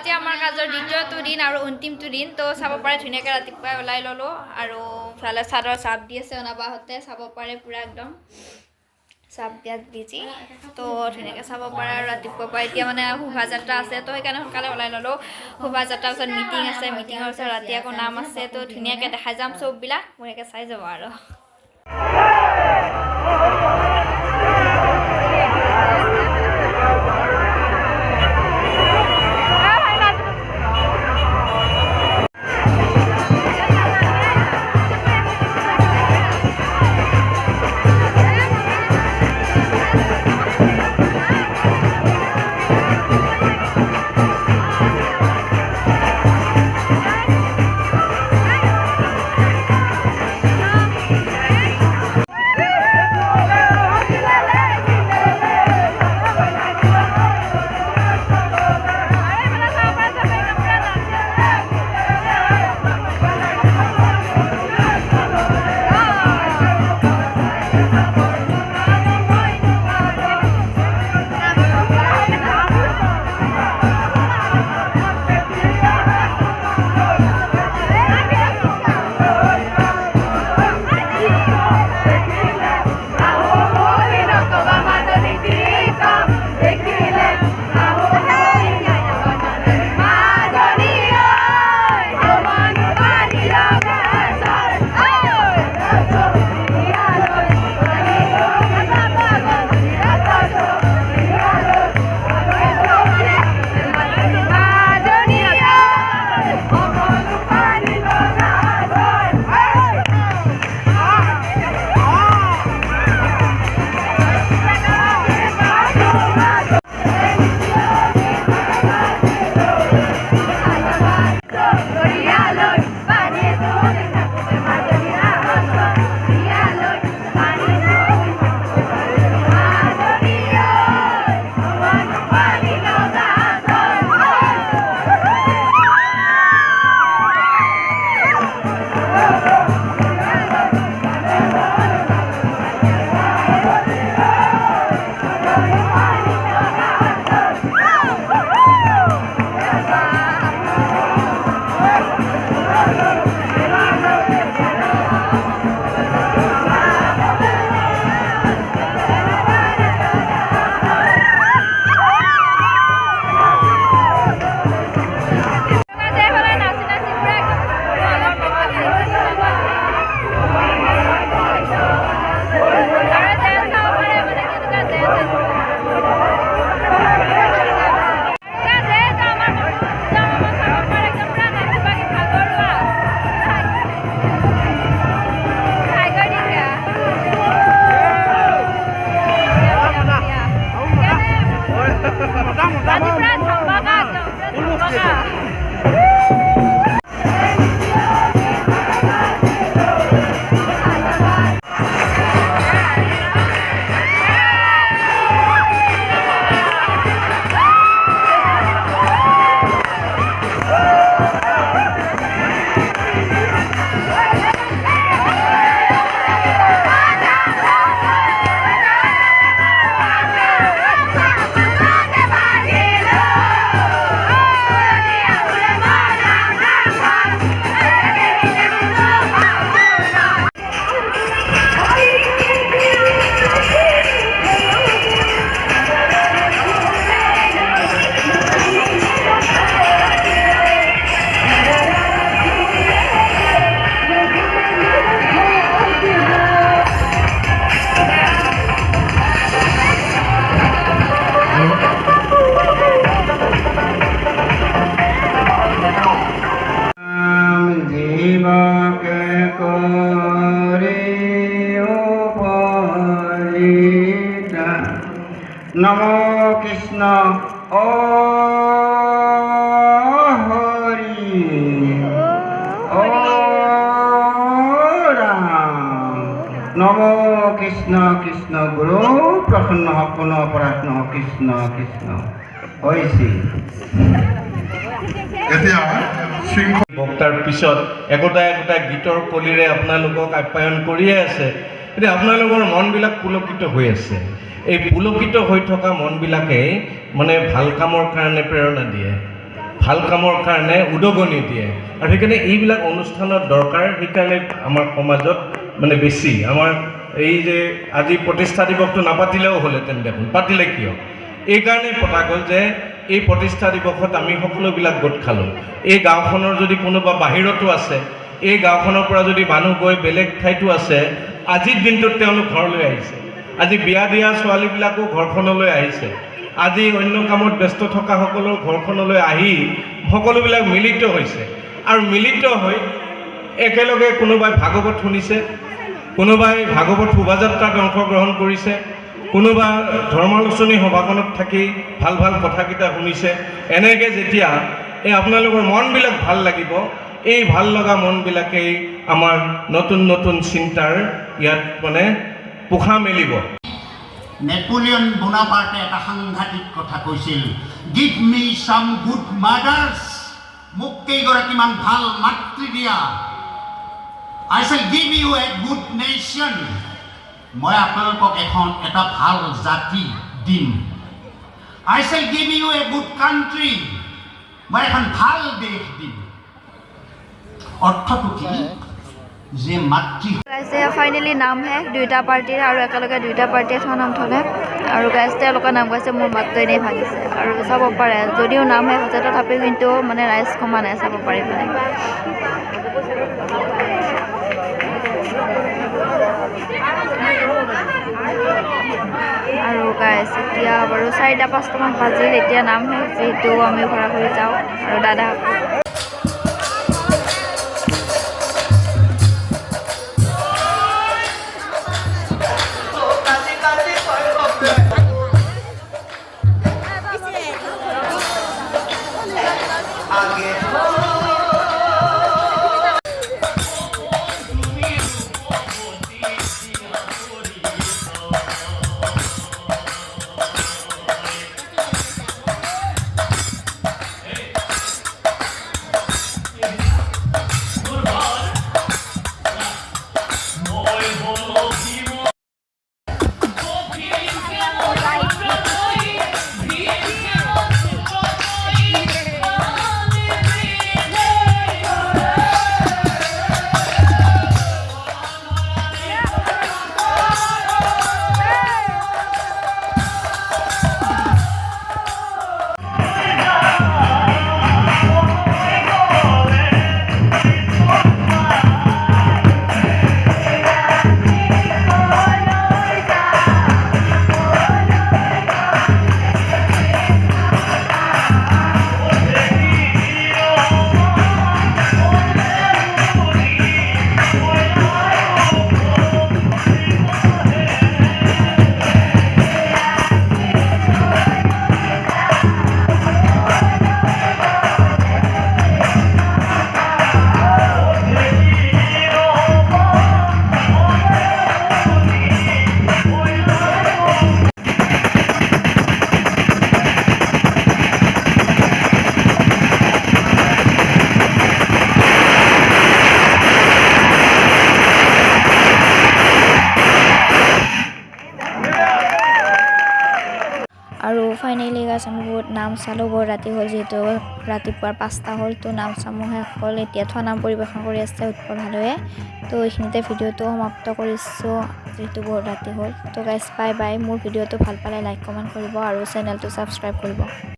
আজি আমাৰ কাজৰ দ্বিতীয়টো দিন আৰু অন্তিমটো দিন তো চাব পাৰে ধুনীয়াকৈ ৰাতিপুৱাই ওলাই ল'লোঁ আৰু ফালে চাদৰ চাপ দি আছে অনাবাহঁতে চাব পাৰে পুৰা একদম চাপ দিয়াত বিজি তো ধুনীয়াকৈ চাব পাৰে আৰু ৰাতিপুৱাৰ পৰা এতিয়া মানে শোভাযাত্ৰা আছে তো সেইকাৰণে সোনকালে ওলাই ল'লোঁ শোভাযাত্ৰাৰ পিছত মিটিং আছে মিটিঙৰ পিছত ৰাতি আকৌ নাম আছে তো ধুনীয়াকৈ দেখাই যাম চববিলাক ধুনীয়াকৈ চাই যাব আৰু नमो कृष्ण ओ हरि ओ राम नमो कृष्ण कृष्ण गुरु प्रसन्न पुनः प्रार्थना कृष्ण कृष्ण হৈছে এতিয়া বক্তাৰ পিছত একোটা একোটা গীতৰ কলিৰে আপোনালোকক আপ্যায়ন কৰিয়ে আছে এতিয়া আপোনালোকৰ মনবিলাক পুলকিত হৈ আছে এই পুলকিত হৈ থকা মনবিলাকে মানে ভাল কামৰ কাৰণে প্ৰেৰণা দিয়ে ভাল কামৰ কাৰণে উদগনি দিয়ে আৰু সেইকাৰণে এইবিলাক অনুষ্ঠানত দৰকাৰ সেইকাৰণে আমাৰ সমাজত মানে বেছি আমাৰ এই যে আজি প্ৰতিষ্ঠা দিৱসটো নাপাতিলেও হ'লেহেঁতেন দেখোন পাতিলে কিয় এইকাৰণে পতা গ'ল যে এই প্ৰতিষ্ঠা দিৱসত আমি সকলোবিলাক গোট খালোঁ এই গাঁওখনৰ যদি কোনোবা বাহিৰতো আছে এই গাঁওখনৰ পৰা যদি মানুহ গৈ বেলেগ ঠাইতো আছে আজিৰ দিনটোত তেওঁলোক ঘৰলৈ আহিছে আজি বিয়া দিয়া ছোৱালীবিলাকো ঘৰখনলৈ আহিছে আজি অন্য কামত ব্যস্ত থকা সকলৰ ঘৰখনলৈ আহি সকলোবিলাক মিলিত হৈছে আৰু মিলিত হৈ একেলগে কোনোবাই ভাগৱত শুনিছে কোনোবাই ভাগৱত শোভাযাত্ৰাত অংশগ্ৰহণ কৰিছে কোনোবা ধৰ্মালোচনী সভাখনত থাকি ভাল ভাল কথাকেইটা শুনিছে এনেকৈ যেতিয়া এই আপোনালোকৰ মনবিলাক ভাল লাগিব এই ভাল লগা মনবিলাকেই আমাৰ নতুন নতুন চিন্তাৰ ইয়াত মানে পোখা মেলিব নেপোলিয়ন বোনাপাৰ্টে এটা সাংঘাতিক কথা কৈছিল give me some good mothers মোক কেইগৰাকীমান ভাল মাতৃ দিয়া I shall give you a good nation মই আপোনালোকক এটা ভাল জাতি দিম I shall give you a good country মই এখন ভাল দেশ দিম অৰ্থটো কি যে মাতৃ ফাইনেলি নাম হে দুইটা পাৰ্টিৰ আৰু একেলগে দুইটা পাৰ্টিয়ে থোৱা নাম থ'লে আৰু গাইজ তেওঁলোকৰ নাম গাইছে মোৰ মাতটো এনেই ভাঙিছে আৰু চাব পাৰে যদিও নাম হে হৈছে তথাপিও কিন্তু মানে ৰাইজ কমা নাই চাব পাৰি মানে আৰু গাইজ এতিয়া বাৰু 4-5টামান বাজিল এতিয়া নাম হে যিহেতু আমি ঘৰা ঘৰি যাওঁ আৰু দাদা আৰু ফাইনেলি গাইজ আমি বহুত নাম চালোঁ বহুত ৰাতি হ'ল যিহেতু ৰাতিপুৱাৰ 5টা হ'ল তো নাম চামো শেষ হ'ল এতিয়া থোৱা নাম পৰিৱেশন কৰি আছে উৎপল হালৈয়ে তো এইখিনিতে ভিডিঅ'টো সমাপ্ত কৰিছোঁ যিহেতু বহুত ৰাতি হ'ল তো গাইজ বাই বাই মোৰ ভিডিঅ'টো ভাল পালে লাইক কমেণ্ট কৰিব আৰু চেনেলটো ছাবস্ক্ৰাইব কৰিব